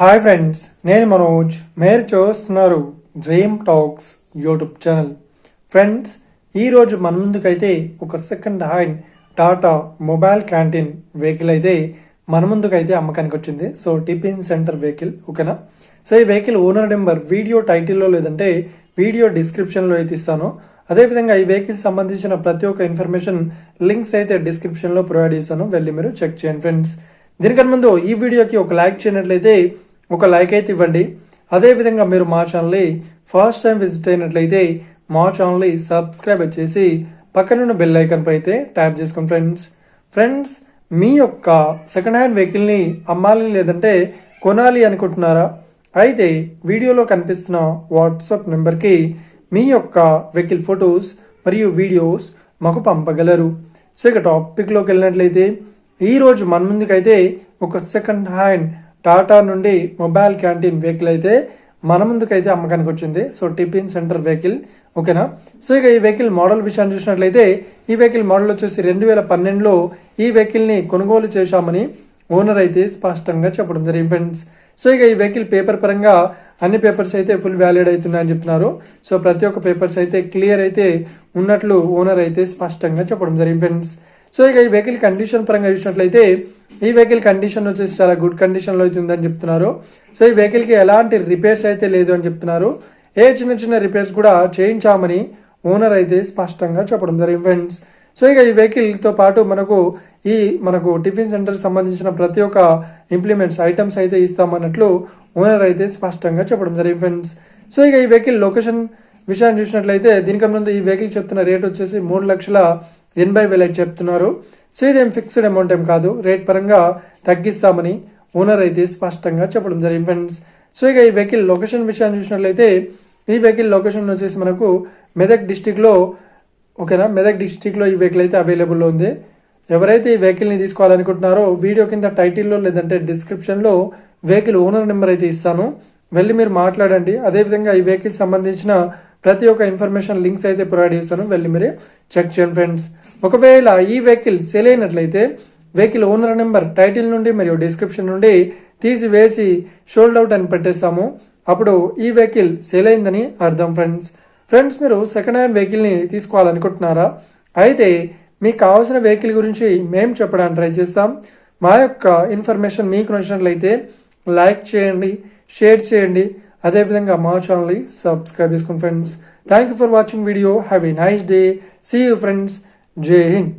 Hi friends, నేను మనోజ్. మీరు చూస్తున్నారు dream talks YouTube channel. Friends, ఈరోజు మన ముందుకైతే ఒక second hand Tata mobile canteen vehicle అయితే మన ముందుకైతే అమ్మకానికి వచ్చింది. సో టిఫిన్ సెంటర్ వెహికల్, ఓకేనా. సో ఈ వెహికల్ ఓనర్ నెంబర్ వీడియో టైటిల్లో లేదంటే వీడియో డిస్క్రిప్షన్లో అయితే ఇస్తాను. అదేవిధంగా ఈ వెహికల్ సంబంధించిన ప్రతి ఒక్క ఇన్ఫర్మేషన్ లింక్స్ అయితే డిస్క్రిప్షన్లో ప్రొవైడ్ చేస్తాను, వెళ్ళి మీరు చెక్ చేయండి ఫ్రెండ్స్. దీనికన్నా ముందు ఈ వీడియోకి ఒక లైక్ చేయనట్లయితే ఒక లైక్ అయితే ఇవ్వండి. అదేవిధంగా మీరు మా ఛానల్ని ఫస్ట్ టైం విజిట్ అయినట్లయితే మా ఛానల్ని సబ్స్క్రైబ్ చేసి పక్కనున్న బెల్ ఐకాన్ పై అయితే ట్యాప్ చేసుకోండి ఫ్రెండ్స్. మీ యొక్క సెకండ్ హ్యాండ్ వెహికల్ని అమ్మాలి లేదంటే కొనాలి అనుకుంటున్నారా? అయితే వీడియోలో కనిపిస్తున్న వాట్సాప్ నెంబర్కి మీ యొక్క వెహికల్ ఫొటోస్ మరియు వీడియోస్ మాకు పంపగలరు. సో ఇక టాపిక్లోకి వెళ్ళినట్లయితే ఈరోజు మన ముందుకైతే ఒక సెకండ్ హ్యాండ్ టాటా నుండి మొబైల్ క్యాంటీన్ వెహికల్ అయితే మన ముందుకైతే అమ్మకానికి వచ్చింది. సో టిఫిన్ సెంటర్ వెహికల్, ఓకేనా. సో ఇక ఈ వెహికల్ మోడల్ విషయాన్ని చూసినట్లయితే ఈ వెహికల్ మోడల్ వచ్చేసి 2012లో ఈ వెహికల్ని కొనుగోలు చేశామని ఓనర్ అయితే స్పష్టంగా చెప్పడం జరిగింది ఫ్రెండ్స్. సో ఇక ఈ వెహికల్ పేపర్ పరంగా అన్ని పేపర్స్ అయితే ఫుల్ వ్యాలిడ్ అవుతున్నాయని చెప్తున్నారు. సో ప్రతి ఒక్క పేపర్స్ అయితే క్లియర్ అయితే ఉన్నట్లు ఓనర్ అయితే స్పష్టంగా చెప్పడం జరిగింది ఫ్రెండ్స్. సో ఇక ఈ వెహికల్ కండిషన్ పరంగా చూసినట్లయితే ఈ వెహికల్ కండిషన్ వచ్చేసి చాలా గుడ్ కండిషన్లో అయితే ఉందని చెప్తున్నారు. సో ఈ వెహికల్కి ఎలాంటి రిపేర్స్ అయితే లేదు అని చెప్తున్నారు. ఏ చిన్న రిపేర్స్ కూడా చేయించామని ఓనర్ అయితే స్పష్టంగా చెప్పడం జరిగింది ఫ్రెండ్స్. సో ఇక ఈ వెహికల్తో పాటు మనకు టిఫిన్ సెంటర్ సంబంధించిన ప్రతి ఒక్క ఇంప్లిమెంట్స్ ఐటమ్స్ అయితే ఇస్తామన్నట్లు ఓనర్ అయితే స్పష్టంగా చెప్పడం జరిగింది ఫ్రెండ్స్. సో ఇక ఈ వెహికల్ లొకేషన్ విషయాన్ని చూసినట్లయితే దీనికన్నా ముందు ఈ వెహికల్ చెప్తున్న రేట్ వచ్చేసి 3,80,000 చెప్తున్నారు. సో ఇదేం ఫిక్స్డ్ అమౌంట్ ఏం కాదు, రేట్ పరంగా తగ్గిస్తామని ఓనర్ అయితే స్పష్టంగా చెప్పడం జరిగింది ఫ్రెండ్స్. సో ఇక ఈ వెహికల్ లొకేషన్ విషయాన్ని చూసినట్లయితే ఈ వెహికల్ లొకేషన్ వచ్చేసి మనకు మెదక్ డిస్టిక్లో, ఓకేనా. మెదక్ డిస్టిక్లో ఈ వెహికల్ అయితే అవైలబుల్లో ఉంది. ఎవరైతే ఈ వెహికల్ని తీసుకోవాలనుకుంటున్నారో వీడియో కింద టైటిల్లో లేదంటే డిస్క్రిప్షన్లో వెహికల్ ఓనర్ నెంబర్ అయితే ఇస్తాను, వెళ్ళి మీరు మాట్లాడండి. అదేవిధంగా ఈ వెహికల్ సంబంధించిన ప్రతి ఒక్క ఇన్ఫర్మేషన్ లింక్స్ అయితే ప్రొవైడ్ చేస్తాను, వెళ్ళి మీరు చెక్ చేయండి ఫ్రెండ్స్. ఒకవేళ ఈ వెహికల్ సేల్ అయినట్లయితే వెహికల్ ఓనర్ నెంబర్ టైటిల్ నుండి మరియు డిస్క్రిప్షన్ నుండి తీసివేసి షోల్డ్ అవుట్ అని పెట్టేస్తాము. అప్పుడు ఈ వెహికల్ సేల్ అయిందని అర్థం ఫ్రెండ్స్. మీరు సెకండ్ హ్యాండ్ వెహికల్ని తీసుకోవాలనుకుంటున్నారా? అయితే మీకు కావాల్సిన వెహికల్ గురించి మేము చెప్పడానికి ట్రై చేస్తాం. మా యొక్క ఇన్ఫర్మేషన్ మీకు నచ్చినట్లయితే లైక్ చేయండి, షేర్ చేయండి, అదేవిధంగా మా ఛానల్ని సబ్స్క్రైబ్ చేసుకోండి friends. Thank you for watching video. Have a nice day. See you friends. జై హింద్.